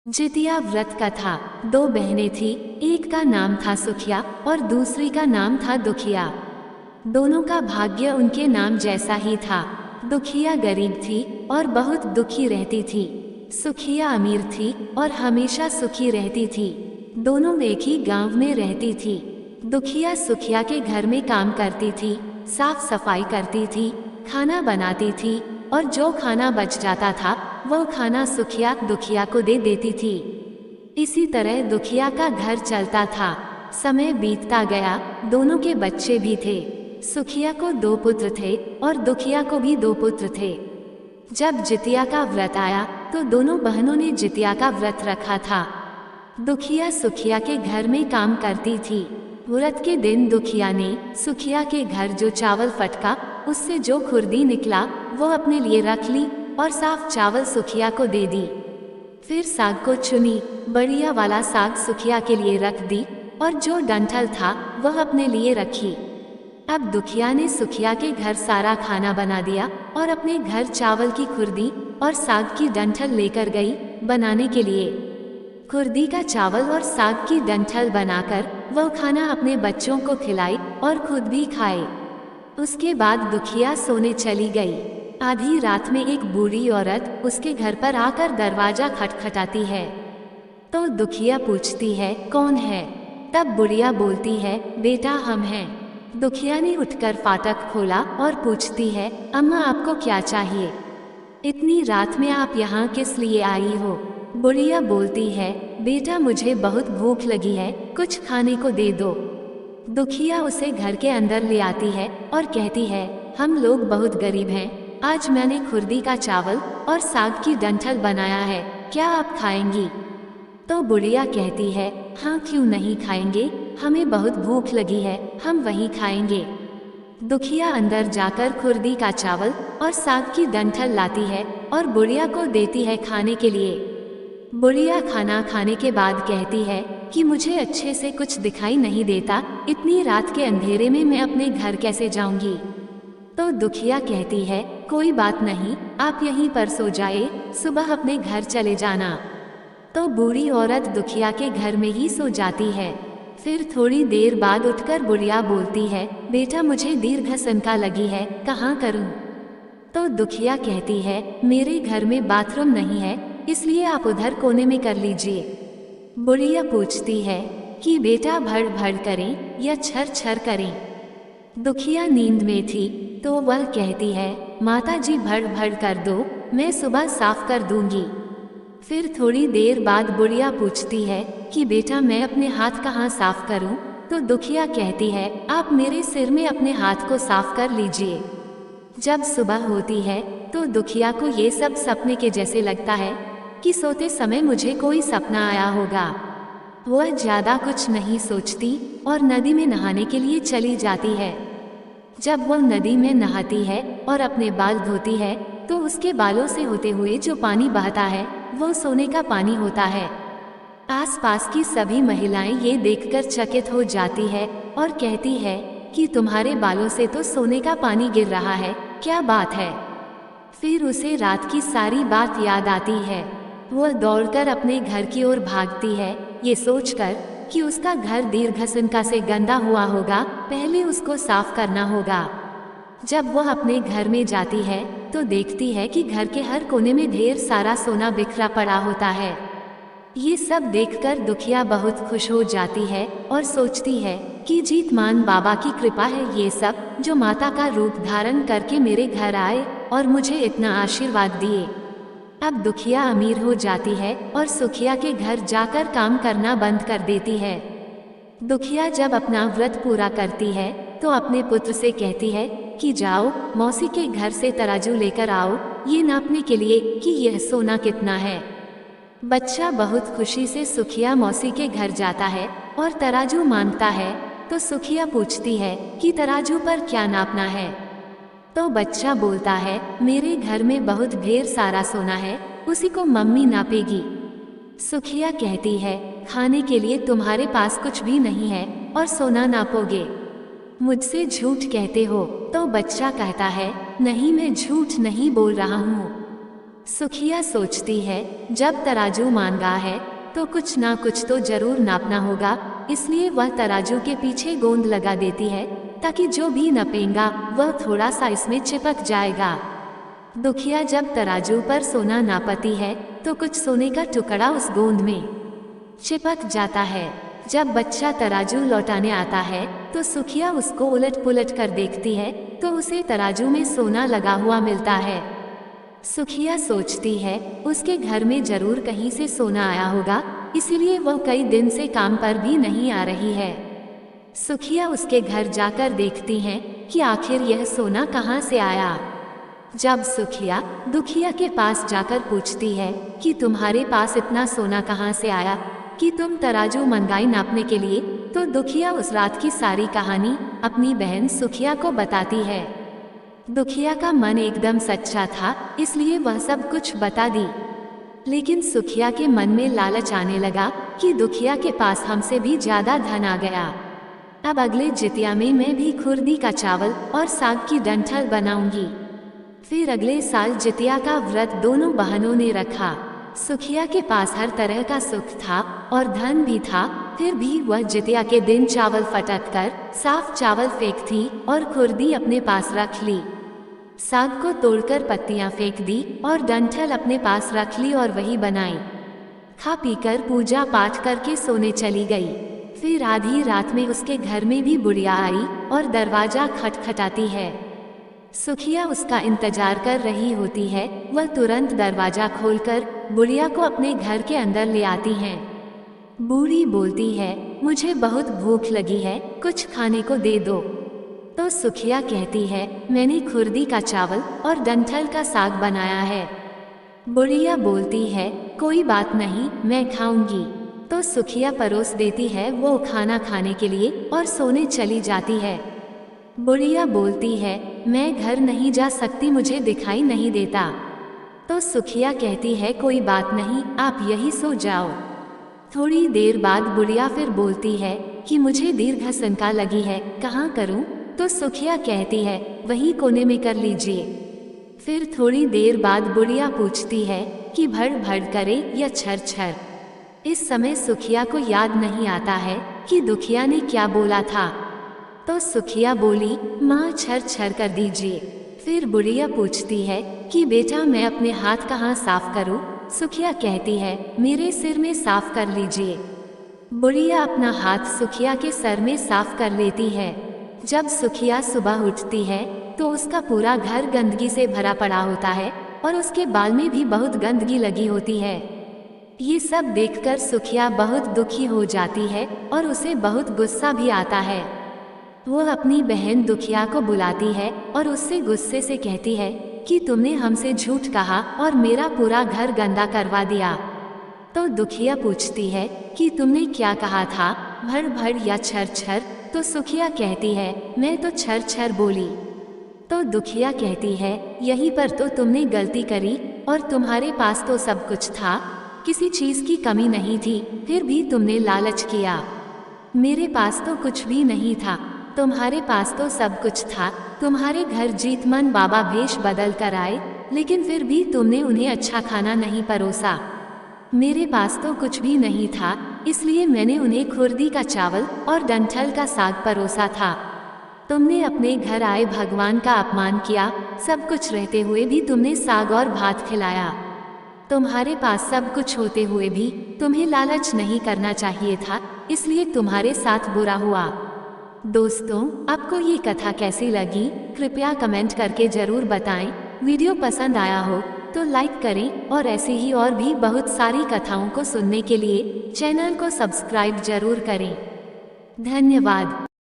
जितिया व्रत कथा। दो बहनें थीं, एक का नाम था सुखिया और दूसरी का नाम था दुखिया। दोनों का भाग्य उनके नाम जैसा ही था। दुखिया गरीब थी और बहुत दुखी रहती थी। सुखिया अमीर थी और हमेशा सुखी रहती थी। दोनों एक ही गांव में रहती थी। दुखिया सुखिया के घर में काम करती थी, साफ सफाई करती थी, खाना बनाती थी और जो खाना बच जाता था वो खाना सुखिया दुखिया को दे देती थी। इसी तरह दुखिया का घर चलता था। समय बीतता गया, दोनों के बच्चे भी थे। सुखिया को 2 पुत्र थे और दुखिया को भी 2 पुत्र थे। जब जितिया का व्रत आया तो दोनों बहनों ने जितिया का व्रत रखा था। दुखिया सुखिया के घर में काम करती थी। व्रत के दिन दुखिया ने सुखिया के घर जो चावल फटका, उससे जो खुर्दी निकला वो अपने लिए रख ली और साफ चावल सुखिया को दे दी। फिर साग को चुनी, बढ़िया वाला साग सुखिया के लिए रख दी और जो डंठल था वह अपने लिए रखी। अब दुखिया ने सुखिया के घर सारा खाना बना दिया और अपने घर चावल की खुर्दी और साग की डंठल लेकर गई बनाने के लिए। खुर्दी का चावल और साग की डंठल बनाकर वह खाना अपने बच्चों को खिलाई और खुद भी खाए। उसके बाद दुखिया सोने चली गई। आधी रात में एक बूढ़ी औरत उसके घर पर आकर दरवाजा खटखटाती है। तो दुखिया पूछती है, कौन है? तब बुढ़िया बोलती है, बेटा हम हैं। दुखिया ने उठकर फाटक खोला और पूछती है, अम्मा आपको क्या चाहिए? इतनी रात में आप यहाँ किस लिए आई हो? बुढ़िया बोलती है, बेटा मुझे बहुत भूख लगी है, कुछ खाने को दे दो। दुखिया उसे घर के अंदर ले आती है और कहती है, हम लोग बहुत गरीब हैं, आज मैंने खुर्दी का चावल और साग की डंठल बनाया है, क्या आप खाएंगी? तो बुढ़िया कहती है, हाँ क्यों नहीं खाएंगे, हमें बहुत भूख लगी है, हम वहीं खाएंगे। दुखिया अंदर जाकर खुर्दी का चावल और साग की डंठल लाती है और बुढ़िया को देती है खाने के लिए। बुढ़िया खाना खाने के बाद कहती है कि मुझे अच्छे से कुछ दिखाई नहीं देता, इतनी रात के अंधेरे में मैं अपने घर कैसे जाऊंगी? तो दुखिया कहती है, कोई बात नहीं, आप यहीं पर सो जाए, सुबह अपने घर चले जाना। तो बूढ़ी औरत दुखिया के घर में ही सो जाती है। फिर थोड़ी देर बाद उठकर बुढ़िया बोलती है, बेटा मुझे दीर्घ शंका लगी है, कहाँ करूं? तो दुखिया कहती है, मेरे घर में बाथरूम नहीं है, इसलिए आप उधर कोने में कर लीजिए। बुढ़िया पूछती है कि बेटा भड़ भड़ करें या छर छर करें? दुखिया नींद में थी तो वह कहती है, माता जी भड़ भड़ कर दो, मैं सुबह साफ कर दूंगी। फिर थोड़ी देर बाद बुढ़िया पूछती है कि बेटा मैं अपने हाथ कहाँ साफ करूं? तो दुखिया कहती है, आप मेरे सिर में अपने हाथ को साफ कर लीजिए। जब सुबह होती है तो दुखिया को ये सब सपने के जैसे लगता है कि सोते समय मुझे कोई सपना आया होगा। वह ज्यादा कुछ नहीं सोचती और नदी में नहाने के लिए चली जाती है। जब वह नदी में नहाती है और अपने बाल धोती है तो उसके बालों से होते हुए जो पानी बहता है वो सोने का पानी होता है। आसपास की सभी महिलाएं ये देखकर चकित हो जाती है और कहती है कि तुम्हारे बालों से तो सोने का पानी गिर रहा है, क्या बात है? फिर उसे रात की सारी बात याद आती है। वह दौड़कर अपने घर की ओर भागती है, ये सोचकर कि उसका घर दीर्घशंका से गंदा हुआ होगा, पहले उसको साफ करना होगा। जब वह अपने घर में जाती है तो देखती है कि घर के हर कोने में ढेर सारा सोना बिखरा पड़ा होता है। ये सब देखकर दुखिया बहुत खुश हो जाती है और सोचती है कि जीतमान बाबा की कृपा है ये सब, जो माता का रूप धारण करके मेरे घर आए और मुझे इतना आशीर्वाद दिए। अब दुखिया अमीर हो जाती है और सुखिया के घर जाकर काम करना बंद कर देती है। दुखिया जब अपना व्रत पूरा करती है तो अपने पुत्र से कहती है कि जाओ मौसी के घर से तराजू लेकर आओ, ये नापने के लिए कि यह सोना कितना है। बच्चा बहुत खुशी से सुखिया मौसी के घर जाता है और तराजू मांगता है। तो सुखिया पूछती है कि तराजू पर क्या नापना है? तो बच्चा बोलता है, मेरे घर में बहुत ढेर सारा सोना है, उसी को मम्मी नापेगी। सुखिया कहती है, खाने के लिए तुम्हारे पास कुछ भी नहीं है और सोना नापोगे, मुझसे झूठ कहते हो? तो बच्चा कहता है, नहीं मैं झूठ नहीं बोल रहा हूँ। सुखिया सोचती है, जब तराजू मांगा है तो कुछ ना कुछ तो जरूर नापना होगा, इसलिए वह तराजू के पीछे गोंद लगा देती है ताकि जो भी नपेगा वह थोड़ा सा इसमें चिपक जाएगा। दुखिया जब तराजू पर सोना नापती है तो कुछ सोने का टुकड़ा उस गोंद में चिपक जाता है। जब बच्चा तराजू लौटाने आता है तो सुखिया उसको उलट पुलट कर देखती है तो उसे तराजू में सोना लगा हुआ मिलता है। सुखिया सोचती है उसके घर में जरूर कहीं से सोना आया होगा, इसीलिए वह कई दिन से काम पर भी नहीं आ रही है। सुखिया उसके घर जाकर देखती है कि आखिर यह सोना कहाँ से आया। जब सुखिया दुखिया के पास जाकर पूछती है कि तुम्हारे पास इतना सोना कहाँ से आया कि तुम तराजू मंगाई नापने के लिए, तो दुखिया उस रात की सारी कहानी अपनी बहन सुखिया को बताती है। दुखिया का मन एकदम सच्चा था, इसलिए वह सब कुछ बता दी। लेकिन सुखिया के मन में लालच आने लगा कि दुखिया के पास हमसे भी ज्यादा धन आ गया। अब अगले जितिया में मैं भी खुरदी का चावल और साग की डंठल बनाऊंगी। फिर अगले साल जितिया का व्रत दोनों बहनों ने रखा। सुखिया के पास हर तरह का सुख था और धन भी था, फिर भी वह जितिया के दिन चावल फटक कर साफ चावल फेंकती और खुरदी अपने पास रख ली। साग को तोड़कर पत्तियां फेंक दी और डंठल अपने पास रख ली और वही बनाई। खा पीकर पूजा पाठ करके सोने चली गई। फिर आधी रात में उसके घर में भी बुढ़िया आई और दरवाजा खटखटाती है। सुखिया उसका इंतजार कर रही होती है। वह तुरंत दरवाजा खोलकर बुढ़िया को अपने घर के अंदर ले आती हैं। बूढ़ी बोलती है, मुझे बहुत भूख लगी है, कुछ खाने को दे दो। तो सुखिया कहती है, मैंने खुरदी का चावल और डंठल का साग बनाया है। बुढ़िया बोलती है, कोई बात नहीं, मैं खाऊंगी। तो सुखिया परोस देती है वो खाना खाने के लिए और सोने चली जाती है। बुढ़िया बोलती है, मैं घर नहीं जा सकती, मुझे दिखाई नहीं देता। तो सुखिया कहती है, कोई बात नहीं, आप यही सो जाओ। थोड़ी देर बाद बुढ़िया फिर बोलती है कि मुझे दीर्घ शंका लगी है, कहाँ करूँ? तो सुखिया कहती है, वही कोने में कर लीजिए। फिर थोड़ी देर बाद बुढ़िया पूछती है कि भड़ भड़ करे या छर छर। इस समय सुखिया को याद नहीं आता है कि दुखिया ने क्या बोला था। तो सुखिया बोली, माँ छर छर कर दीजिए। फिर बुढ़िया पूछती है कि बेटा मैं अपने हाथ कहाँ साफ करूँ? सुखिया कहती है, मेरे सिर में साफ कर लीजिए। बुढ़िया अपना हाथ सुखिया के सर में साफ कर लेती है। जब सुखिया सुबह उठती है तो उसका पूरा घर गंदगी से भरा पड़ा होता है और उसके बाल में भी बहुत गंदगी लगी होती है। ये सब देखकर सुखिया बहुत दुखी हो जाती है और उसे बहुत गुस्सा भी आता है। वह अपनी बहन दुखिया को बुलाती है और उससे गुस्से से कहती है कि तुमने हमसे झूठ कहा और मेरा पूरा घर गंदा करवा दिया। तो दुखिया पूछती है कि तुमने क्या कहा था, भड़ भड़ या छर छर? तो सुखिया कहती है, मैं तो छर छर बोली। तो दुखिया कहती है, यहीं पर तो तुमने गलती करी, और तुम्हारे पास तो सब कुछ था, किसी चीज की कमी नहीं थी, फिर भी तुमने लालच किया। मेरे पास तो कुछ भी नहीं था, तुम्हारे पास तो सब कुछ था। तुम्हारे घर जीतमन बाबा भेष बदल कर आए, लेकिन फिर भी तुमने उन्हें अच्छा खाना नहीं परोसा। मेरे पास तो कुछ भी नहीं था, इसलिए मैंने उन्हें खुरदी का चावल और डंठल का साग परोसा था। तुमने अपने घर आए भगवान का अपमान किया, सब कुछ रहते हुए भी तुमने साग और भात खिलाया। तुम्हारे पास सब कुछ होते हुए भी तुम्हें लालच नहीं करना चाहिए था, इसलिए तुम्हारे साथ बुरा हुआ। दोस्तों, आपको ये कथा कैसी लगी कृपया कमेंट करके जरूर बताएं। वीडियो पसंद आया हो तो लाइक करें और ऐसे ही और भी बहुत सारी कथाओं को सुनने के लिए चैनल को सब्सक्राइब जरूर करें। धन्यवाद।